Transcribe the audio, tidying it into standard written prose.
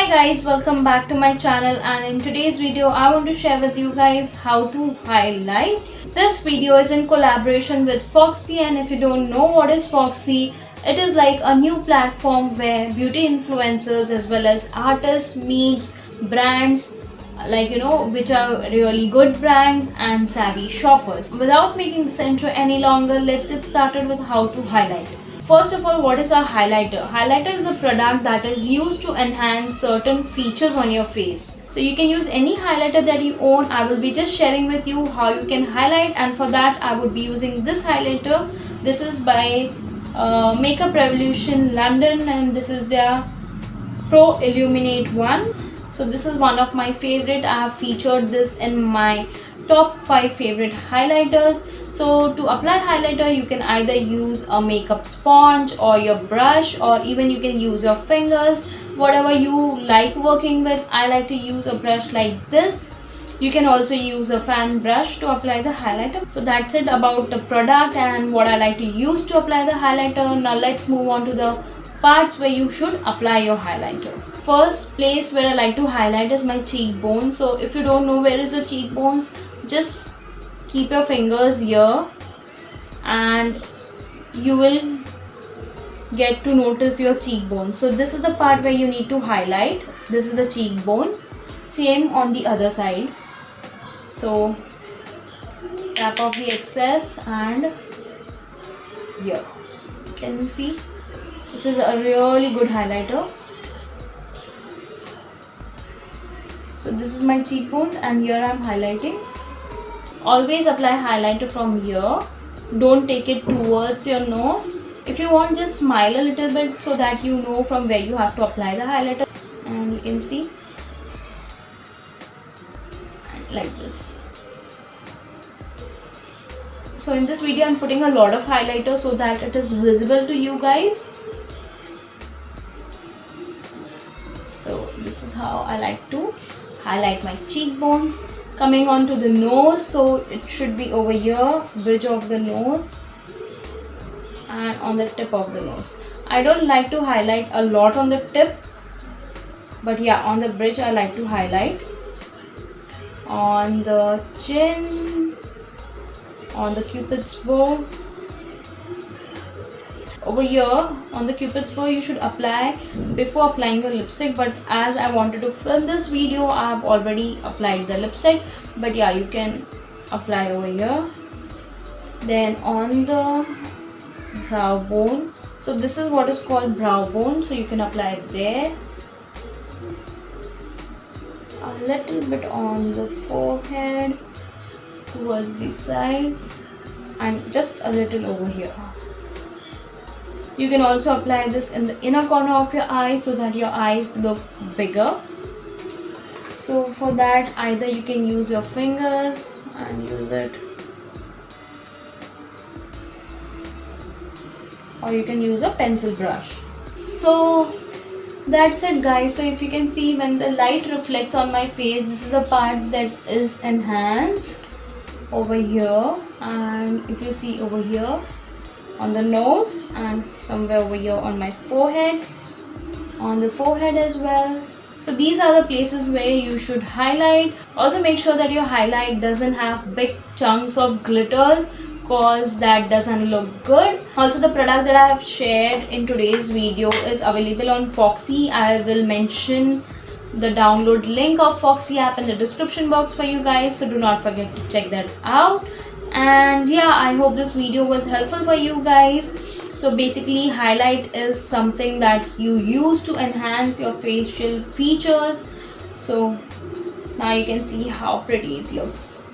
Hi guys, welcome back to my channel, and in today's video I want to share with you guys how to highlight. This video is in collaboration with Foxy, and if you don't know what is Foxy, it is like a new platform where beauty influencers as well as artists meets brands which are really good brands and savvy shoppers. Without making this intro any longer, let's get started with how to highlight. First of all, what is a highlighter? Highlighter is a product that is used to enhance certain features on your face. So you can use any highlighter that you own. I will be just sharing with you how you can highlight, and for that I would be using this highlighter. This is by Makeup Revolution London, and this is their Pro Illuminate one. So this is one of my favorite. I have featured this in my top 5 favorite highlighters. So to apply highlighter, you can either use a makeup sponge or your brush, or even you can use your fingers, whatever you like working with. I like to use a brush like this. You can also use a fan brush to apply the highlighter. So that's it about the product and what I like to use to apply the highlighter. Now let's move on to the parts where you should apply your highlighter. First place where I like to highlight is my cheekbone. So if you don't know where is your cheekbones, just keep your fingers here and you will get to notice your cheekbone. So this is the part where you need to highlight. This is the cheekbone. Same on the other side. So tap off the excess and here. Can you see? This is a really good highlighter. So this is my cheekbone and here I am highlighting. Always apply highlighter from here. Don't take it towards your nose. If you want, just smile a little bit so that you know from where you have to apply the highlighter. And you can see like this. So in this video I'm putting a lot of highlighter so that it is visible to you guys. So this is how I like to highlight my cheekbones. Coming on to the nose, so it should be over here, bridge of the nose and on the tip of the nose. I don't like to highlight a lot on the tip, but yeah, on the bridge I like to highlight. On the chin, on the cupid's bow. Over here on the cupid's bow you should apply before applying your lipstick, but as I wanted to film this video I have already applied the lipstick, but yeah, you can apply over here. Then on the brow bone, so this is what is called brow bone, so you can apply it there. A little bit on the forehead towards the sides and just a little over here. You can also apply this in the inner corner of your eye so that your eyes look bigger. So for that, either you can use your fingers and use it, or you can use a pencil brush. So that's it guys. So if you can see, when the light reflects on my face, this is a part that is enhanced over here, and if you see over here on the nose and somewhere over here on my forehead, on the forehead as well. So these are the places where you should highlight. Also make sure that your highlight doesn't have big chunks of glitters, cause that doesn't look good. Also the product that I have shared in today's video is available on Foxy. I will mention the download link of Foxy app in the description box for you guys, so do not forget to check that out. And yeah, I hope this video was helpful for you guys. So basically highlight is something that you use to enhance your facial features. So now you can see how pretty it looks.